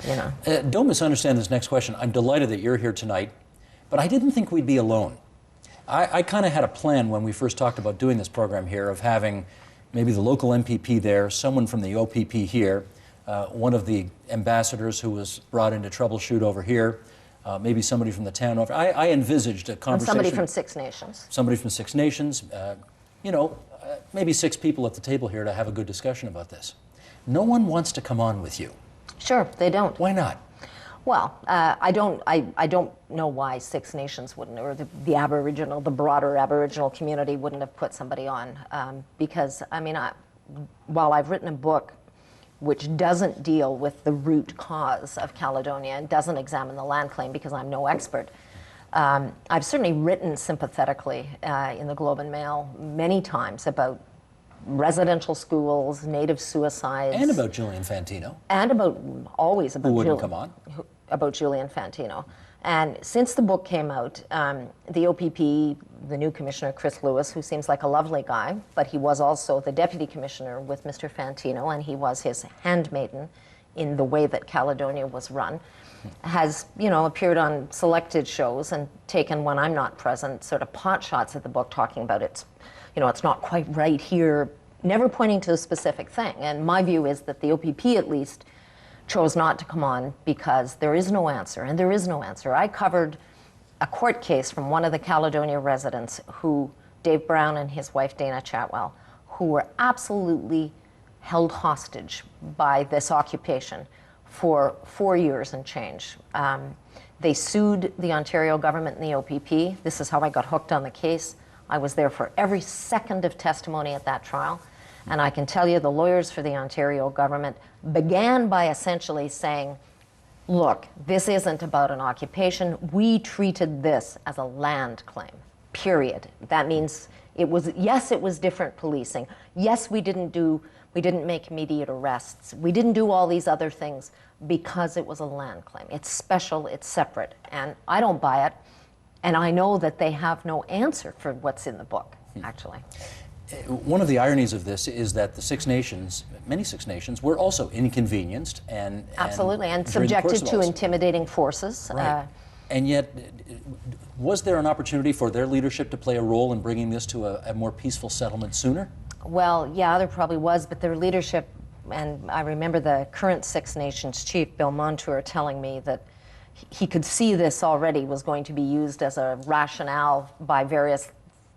you know. Don't misunderstand this next question. I'm delighted that you're here tonight, but I didn't think we'd be alone. I kind of had a plan when we first talked about doing this program here of having maybe the local MPP there, someone from the OPP here, one of the ambassadors who was brought in to troubleshoot over here, maybe somebody from the town over. I envisaged a conversation. And somebody from Six Nations. Somebody from Six Nations. You know, maybe 6 people at the table here to have a good discussion about this. No one wants to come on with you. Sure, they don't. Why not? Well, I don't know why Six Nations wouldn't, or the Aboriginal, the broader Aboriginal community wouldn't have put somebody on. Because, I mean, while I've written a book which doesn't deal with the root cause of Caledonia and doesn't examine the land claim because I'm no expert, I've certainly written sympathetically in the Globe and Mail many times about residential schools, native suicides. And about Julian Fantino. And always about Who wouldn't come on? About Julian Fantino. And since the book came out, the OPP, the new commissioner, Chris Lewis, who seems like a lovely guy, but he was also the deputy commissioner with Mr. Fantino, and he was his handmaiden in the way that Caledonia was run, has, you know, appeared on selected shows and taken, when I'm not present, sort of pot shots at the book, talking about it's, you know, it's not quite right here, never pointing to a specific thing. And my view is that the OPP, at least, chose not to come on because there is no answer, and there is no answer. I covered a court case from one of the Caledonia residents who, Dave Brown and his wife Dana Chatwell, who were absolutely held hostage by this occupation for 4 years and change. They sued the Ontario government and the OPP. This is how I got hooked on the case. I was there for every second of testimony at that trial. And I can tell you the lawyers for the Ontario government began by essentially saying, look, this isn't about an occupation. We treated this as a land claim, period. That means it was, yes, it was different policing. Yes, we didn't make immediate arrests. We didn't do all these other things because it was a land claim. It's special, it's separate. And I don't buy it. And I know that they have no answer for what's in the book, actually. One of the ironies of this is that the Six Nations, many Six Nations, were also inconvenienced and absolutely, and subjected to intimidating forces. Right. And yet, was there an opportunity for their leadership to play a role in bringing this to a more peaceful settlement sooner? Well, yeah, there probably was, but their leadership, and I remember the current Six Nations chief, Bill Montour, telling me that he could see this already was going to be used as a rationale by various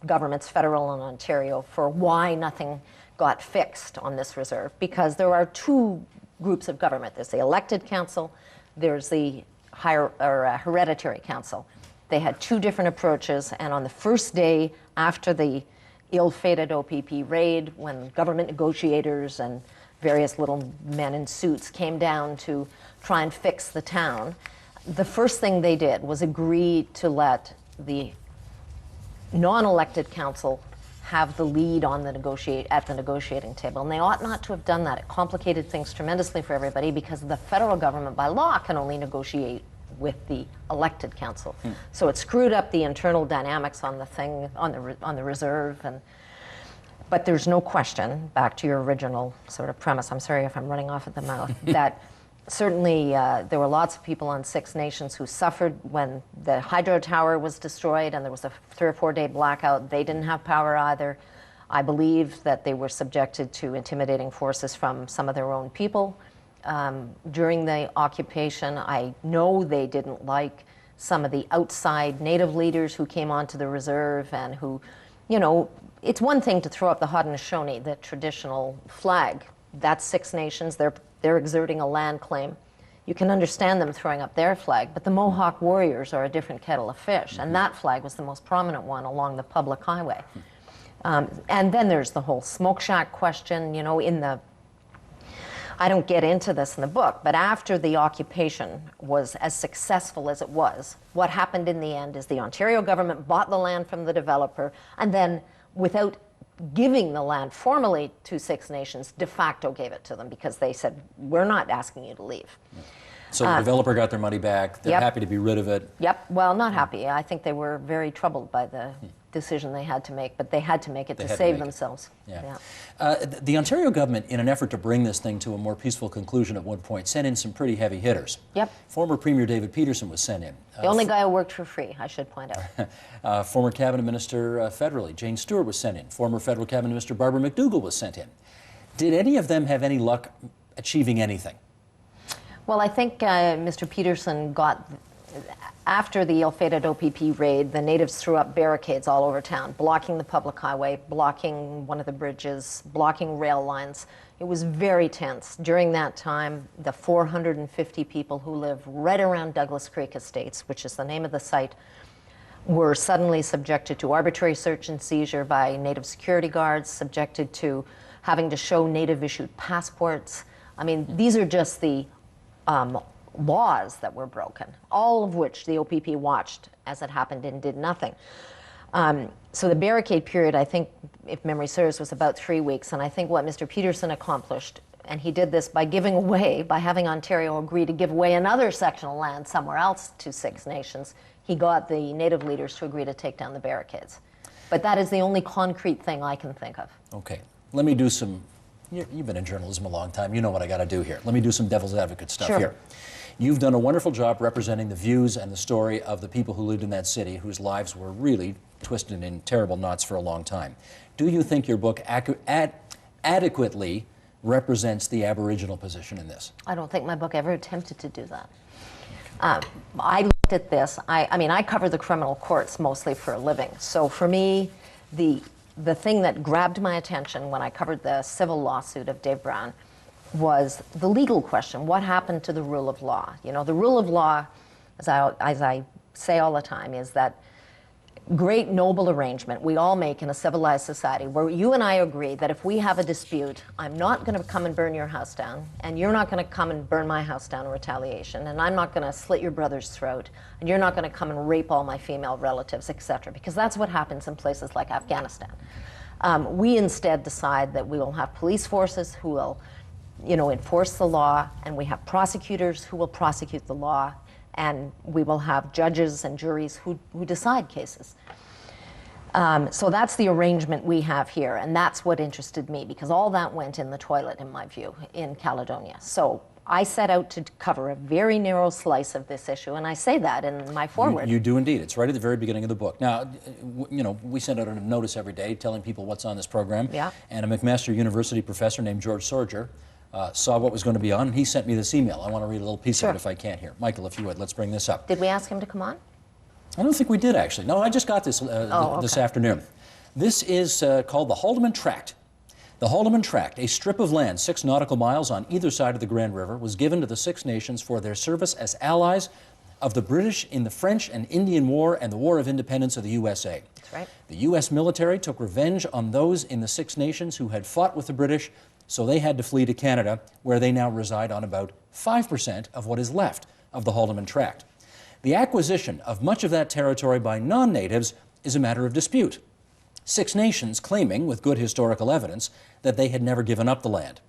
governments, federal and Ontario, for why nothing got fixed on this reserve. Because there are 2 groups of government. There's the elected council, there's the hereditary council. They had 2 different approaches, and on the first day after the ill-fated OPP raid, when government negotiators and various little men in suits came down to try and fix the town, the first thing they did was agree to let the non-elected council have the lead on the negotiating table. And they ought not to have done that. It complicated things tremendously for everybody because the federal government by law can only negotiate with the elected council. So it screwed up the internal dynamics on the thing, on the reserve. But there's no question, back to your original sort of premise, I'm sorry if I'm running off at the mouth, that certainly there were lots of people on Six Nations who suffered when the hydro tower was destroyed and there was a 3 or 4 day blackout. They didn't have power either. I believe that they were subjected to intimidating forces from some of their own people. During the occupation, I know they didn't like some of the outside Native leaders who came onto the reserve and who, you know, it's one thing to throw up the Haudenosaunee, the traditional flag. That's Six Nations. They're exerting a land claim. You can understand them throwing up their flag, but the Mohawk warriors are a different kettle of fish, and that flag was the most prominent one along the public highway. And then there's the whole smoke shack question, you know, I don't get into this in the book, but after the occupation was as successful as it was, what happened in the end is the Ontario government bought the land from the developer, and then without giving the land formally to Six Nations, de facto gave it to them because they said, we're not asking you to leave. So the developer got their money back. They're happy to be rid of it. Yep. Well, not happy. I think they were very troubled by decision they had to make, but they had to make it They to had to save make it. themselves. Yeah. The Ontario government, in an effort to bring this thing to a more peaceful conclusion at one point, sent in some pretty heavy hitters. Yep. Former Premier David Peterson was sent in. The only guy who worked for free, I should point out. Former Cabinet Minister federally, Jane Stewart, was sent in. Former Federal Cabinet Minister Barbara McDougall was sent in. Did any of them have any luck achieving anything? Well, I think Mr. Peterson got, after the ill-fated OPP raid, the natives threw up barricades all over town, blocking the public highway, blocking one of the bridges, blocking rail lines. It was very tense. During that time, the 450 people who live right around Douglas Creek Estates, which is the name of the site, were suddenly subjected to arbitrary search and seizure by native security guards, subjected to having to show native-issued passports. I mean, these are just the laws that were broken, all of which the OPP watched as it happened and did nothing. So the barricade period, I think, if memory serves, was about 3 weeks. And I think what Mr. Peterson accomplished, and he did this by giving away, by having Ontario agree to give away another section of land somewhere else to Six Nations, he got the native leaders to agree to take down the barricades. But that is the only concrete thing I can think of. Okay, let me do some, you've been in journalism a long time, you know what I got to do here. Let me do some devil's advocate stuff Sure. here. You've done a wonderful job representing the views and the story of the people who lived in that city, whose lives were really twisted in terrible knots for a long time. Do you think your book adequately represents the Aboriginal position in this? I don't think my book ever attempted to do that. I looked at this, I mean, I cover the criminal courts mostly for a living. So for me, the thing that grabbed my attention when I covered the civil lawsuit of Dave Brown was the legal question. What happened to the rule of law? You know, the rule of law, as I say all the time, is that great noble arrangement we all make in a civilized society where you and I agree that if we have a dispute, I'm not going to come and burn your house down, and you're not going to come and burn my house down in retaliation, and I'm not going to slit your brother's throat, and you're not going to come and rape all my female relatives, etc., because that's what happens in places like Afghanistan. We instead decide that we will have police forces who will, you know, enforce the law, and we have prosecutors who will prosecute the law, and we will have judges and juries who decide cases. So that's the arrangement we have here, and that's what interested me, because all that went in the toilet, in my view, in Caledonia. So I set out to cover a very narrow slice of this issue, and I say that in my foreword. You do indeed. It's right at the very beginning of the book. Now, you know, we send out a notice every day telling people what's on this program, Yeah. and a McMaster University professor named George Sorger saw what was going to be on, and he sent me this email. I want to read a little piece Sure. of it if I can here. Michael, if you would, let's bring this up. Did we ask him to come on? I don't think we did, actually. No, I just got this this okay. afternoon. This is called the Haldeman Tract. The Haldeman Tract, a strip of land 6 nautical miles on either side of the Grand River, was given to the Six Nations for their service as allies of the British in the French and Indian War and the War of Independence of the USA. That's right. The U.S. military took revenge on those in the Six Nations who had fought with the British, so they had to flee to Canada, where they now reside on about 5% of what is left of the Haldeman Tract. The acquisition of much of that territory by non-natives is a matter of dispute. Six Nations claiming, with good historical evidence, that they had never given up the land.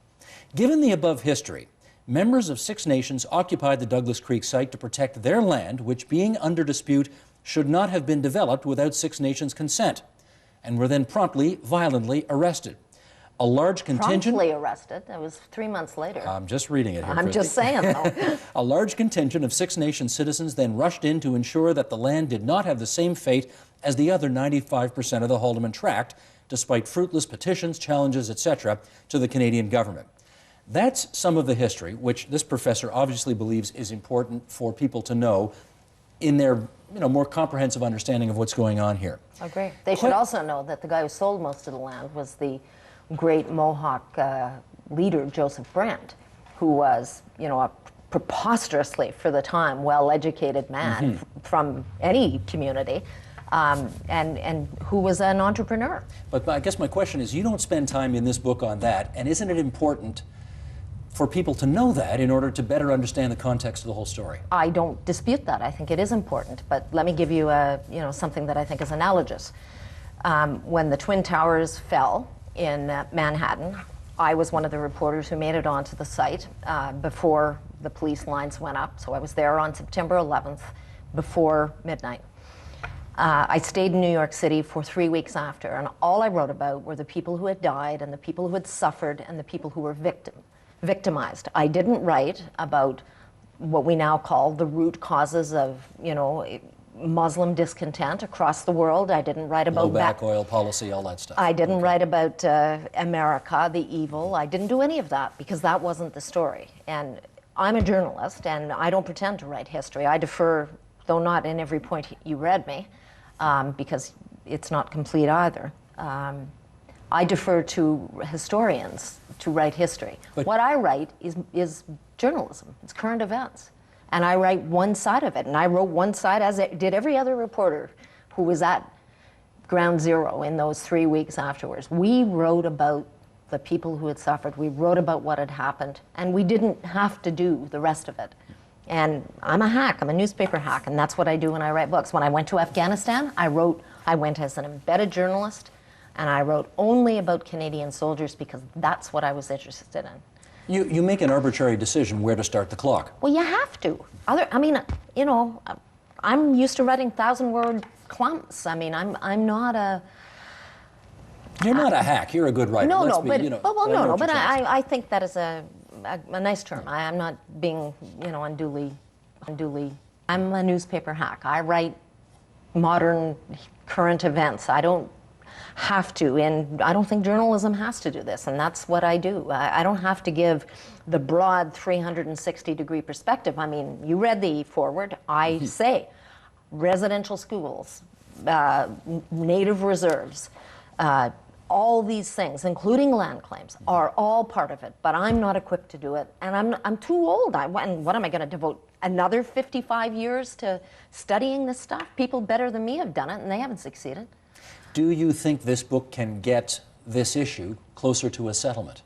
Given the above history, members of Six Nations occupied the Douglas Creek site to protect their land, which, being under dispute, should not have been developed without Six Nations consent, and were then promptly, violently arrested. A large contingent... Promptly arrested. It was 3 months later. I'm just reading it here, I'm Christie. just saying, though. A large contingent of Six Nations citizens then rushed in to ensure that the land did not have the same fate as the other 95% of the Haldeman Tract, despite fruitless petitions, challenges, etc., to the Canadian government. That's some of the history, which this professor obviously believes is important for people to know in their more comprehensive understanding of what's going on here. I agree. They should also know that the guy who sold most of the land was the great Mohawk leader, Joseph Brant, who was, a preposterously, for the time, well-educated man from any community, and who was an entrepreneur. But I guess my question is, you don't spend time in this book on that, and isn't it important for people to know that in order to better understand the context of the whole story? I don't dispute that. I think it is important, but let me give you something that I think is analogous. When the Twin Towers fell in Manhattan, I was one of the reporters who made it onto the site before the police lines went up, so I was there on September 11th before midnight. I stayed in New York City for 3 weeks after, and all I wrote about were the people who had died and the people who had suffered and the people who were victimized. I didn't write about what we now call the root causes of, Muslim discontent across the world. I didn't write about Blowback oil policy, all that stuff. I didn't write about America, the evil. I didn't do any of that because that wasn't the story. And I'm a journalist, and I don't pretend to write history. I defer, though not in every point you read me, because it's not complete either. I defer to historians to write history. But what I write is journalism. It's current events. And I write one side of it. And I wrote one side, as did every other reporter who was at ground zero in those 3 weeks afterwards. We wrote about the people who had suffered. We wrote about what had happened. And we didn't have to do the rest of it. And I'm a hack. I'm a newspaper hack. And that's what I do when I write books. When I went to Afghanistan, I went as an embedded journalist. And I wrote only about Canadian soldiers because that's what I was interested in. You make an arbitrary decision where to start the clock. Well, you have to. I'm used to writing 1,000-word clumps. I mean, I'm not a... You're not a hack. You're a good writer. But I think that is a nice term. I'm not being, unduly. I'm a newspaper hack. I write modern, current events. I don't have to, and I don't think journalism has to do this, and that's what I do. I don't have to give the broad 360-degree perspective. I mean, you read the foreword. I say residential schools, native reserves, all these things, including land claims, are all part of it, but I'm not equipped to do it, and I'm too old. And what am I going to devote another 55 years to studying this stuff? People better than me have done it, and they haven't succeeded. Do you think this book can get this issue closer to a settlement?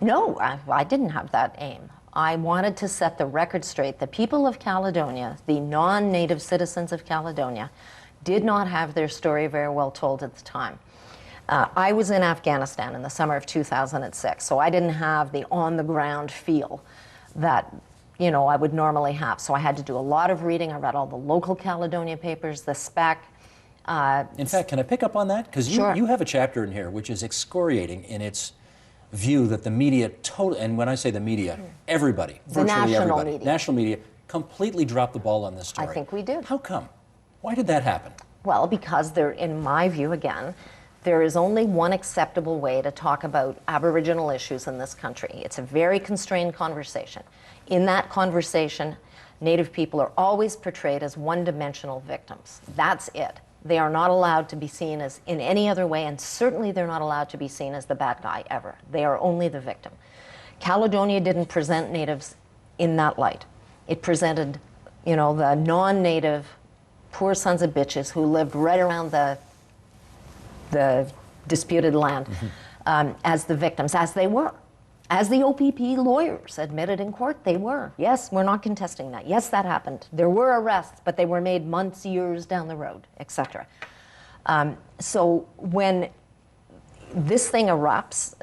No, I didn't have that aim. I wanted to set the record straight. The people of Caledonia, the non-native citizens of Caledonia, did not have their story very well told at the time. I was in Afghanistan in the summer of 2006, so I didn't have the on-the-ground feel that I would normally have. So I had to do a lot of reading. I read all the local Caledonia papers, the Spec. In fact, can I pick up on that? Because you have a chapter in here which is excoriating in its view that the media, and when I say the media, everybody, virtually everybody, national media, completely dropped the ball on this story. I think we did. How come? Why did that happen? Well, because in my view, again, there is only one acceptable way to talk about Aboriginal issues in this country. It's a very constrained conversation. In that conversation, Native people are always portrayed as one-dimensional victims. That's it. They are not allowed to be seen as in any other way, and certainly they're not allowed to be seen as the bad guy ever. They are only the victim. Caledonia didn't present Natives in that light. It presented, the non-Native poor sons of bitches who lived right around the disputed land as the victims, as they were. As the OPP lawyers admitted in court, they were. Yes, we're not contesting that. Yes, that happened. There were arrests, but they were made months, years down the road, etc. So when this thing erupts,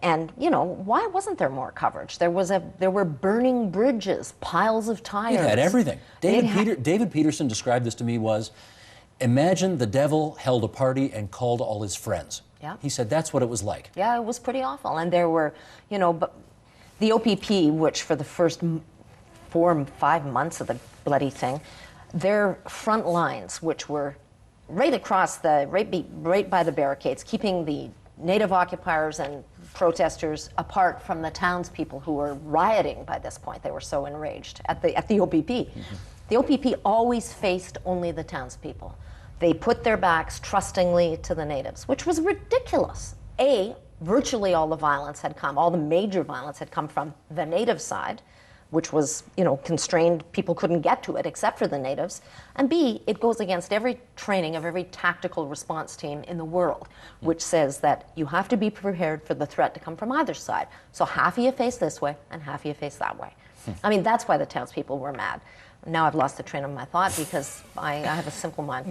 and why wasn't there more coverage? There were burning bridges, piles of tires. It had everything. David Peterson described this to me was, imagine the devil held a party and called all his friends. Yeah. He said that's what it was like. Yeah, it was pretty awful. And there were, but the OPP, which for the first 4 or 5 months of the bloody thing, their front lines, which were right across right by the barricades, keeping the Native occupiers and protesters apart from the townspeople who were rioting by this point. They were so enraged at the OPP. Mm-hmm. The OPP always faced only the townspeople. They put their backs trustingly to the Natives, which was ridiculous. Virtually all the violence had come, all the major violence had come from the Native side, which was, constrained. People couldn't get to it except for the Natives. And B, it goes against every training of every tactical response team in the world, which says that you have to be prepared for the threat to come from either side. So half of you face this way and half of you face that way. I mean, that's why the townspeople were mad. Now I've lost the train of my thought because I have a simple mind.